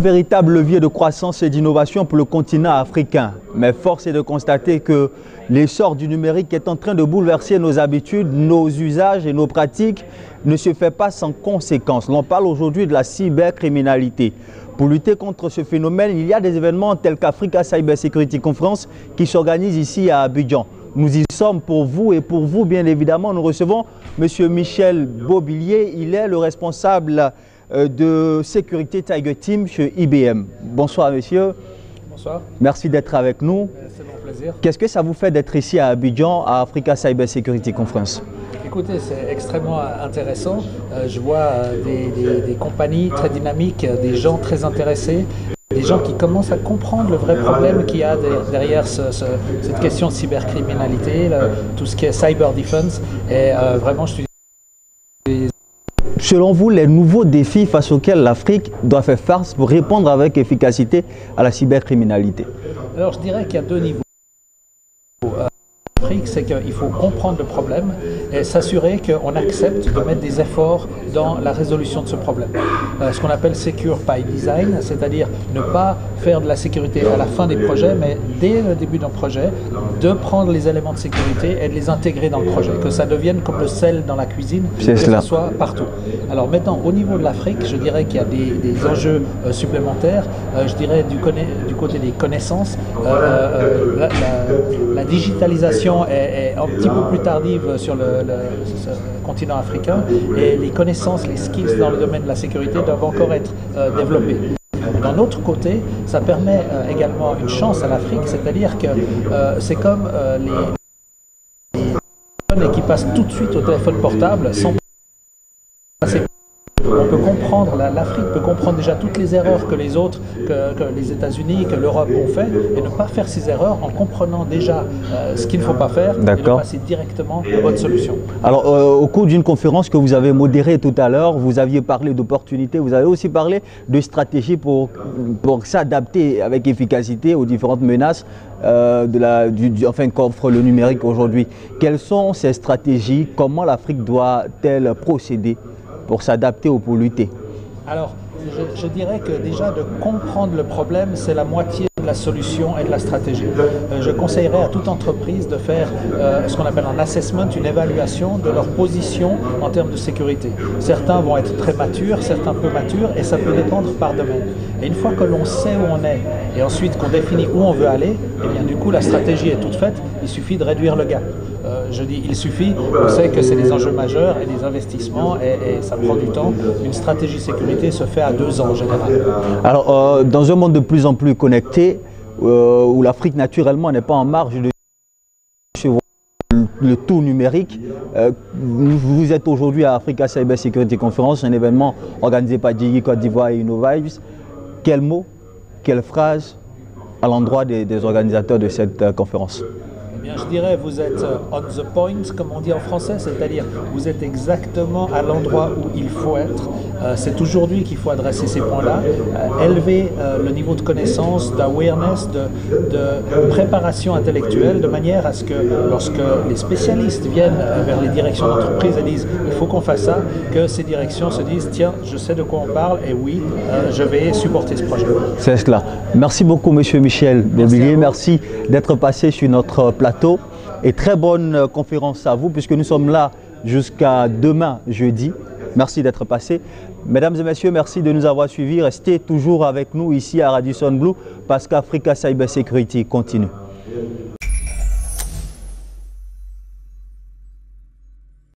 véritable levier de croissance et d'innovation pour le continent africain. Mais force est de constater que l'essor du numérique est en train de bouleverser nos habitudes, nos usages et nos pratiques ne se fait pas sans conséquences. L'on parle aujourd'hui de la cybercriminalité. Pour lutter contre ce phénomène, il y a des événements tels qu'Africa Cyber Security Conference qui s'organisent ici à Abidjan. Nous y sommes pour vous et pour vous, bien évidemment. Nous recevons M. Michel Bobillier. Il est le responsable de sécurité Tiger Team chez IBM. Bonsoir, monsieur. Bonsoir. Merci d'être avec nous. C'est mon plaisir. Qu'est-ce que ça vous fait d'être ici à Abidjan, à Africa Cyber Security Conference? Écoutez, c'est extrêmement intéressant. Je vois des compagnies très dynamiques, des gens très intéressés, des gens qui commencent à comprendre le vrai problème qu'il y a derrière cette question de cybercriminalité, tout ce qui est cyber defense. Et vraiment, je suis... Selon vous, les nouveaux défis face auxquels l'Afrique doit faire face pour répondre avec efficacité à la cybercriminalité? Alors, je dirais qu'il y a deux niveaux. C'est qu'il faut comprendre le problème et s'assurer qu'on accepte de mettre des efforts dans la résolution de ce problème. Ce qu'on appelle Secure by Design, c'est-à-dire ne pas faire de la sécurité à la fin des projets, mais dès le début d'un projet, de prendre les éléments de sécurité et de les intégrer dans le projet, que ça devienne comme le sel dans la cuisine, que ça soit partout. Alors maintenant, au niveau de l'Afrique, je dirais qu'il y a des enjeux supplémentaires. Je dirais du côté des connaissances, la digitalisation est un petit peu plus tardive sur le continent africain et les connaissances, les skills dans le domaine de la sécurité doivent encore être développées. D'un autre côté, ça permet également une chance à l'Afrique, c'est-à-dire que c'est comme les téléphones qui passent tout de suite au téléphone portable sans passer. On peut comprendre, l'Afrique peut comprendre déjà toutes les erreurs que les autres, que les États-Unis, que l'Europe ont fait et ne pas faire ces erreurs en comprenant déjà ce qu'il ne faut pas faire et de passer directement aux bonnes solutions. Alors, au cours d'une conférence que vous avez modérée tout à l'heure, vous aviez parlé d'opportunités, vous avez aussi parlé de stratégies pour s'adapter avec efficacité aux différentes menaces qu'offre le numérique aujourd'hui. Quelles sont ces stratégies? Comment l'Afrique doit-elle procéder pour s'adapter ou pour lutter? Alors, je dirais que déjà de comprendre le problème, c'est la moitié de la solution et de la stratégie. Je conseillerais à toute entreprise de faire ce qu'on appelle un assessment, une évaluation de leur position en termes de sécurité. Certains vont être très matures, certains peu matures, et ça peut dépendre par domaine. Et une fois que l'on sait où on est, et ensuite qu'on définit où on veut aller, et bien du coup la stratégie est toute faite, il suffit de réduire le gap. Je dis il suffit, on sait que c'est des enjeux majeurs et des investissements et ça prend du temps. Une stratégie sécurité se fait à 2 ans en général. Alors, dans un monde de plus en plus connecté, où l'Afrique naturellement n'est pas en marge de le tout numérique, vous êtes aujourd'hui à Africa Cyber Security Conference, un événement organisé par Djigui Côte d'Ivoire et InnoVibes. Quels mots, quelles phrases à l'endroit des organisateurs de cette conférence? Je dirais vous êtes on the point, comme on dit en français, c'est-à-dire vous êtes exactement à l'endroit où il faut être. C'est aujourd'hui qu'il faut adresser ces points-là, élever le niveau de connaissance, d'awareness, de préparation intellectuelle, de manière à ce que lorsque les spécialistes viennent vers les directions d'entreprise et disent il faut qu'on fasse ça, que ces directions se disent tiens, je sais de quoi on parle et oui, je vais supporter ce projet. C'est cela. Merci beaucoup, monsieur Michel Bobillier. Merci d'être passé sur notre plateau. Et très bonne conférence à vous, puisque nous sommes là jusqu'à demain, jeudi. Merci d'être passé. Mesdames et messieurs, merci de nous avoir suivis. Restez toujours avec nous ici à Radisson Blu, parce qu'Africa Cyber Security continue.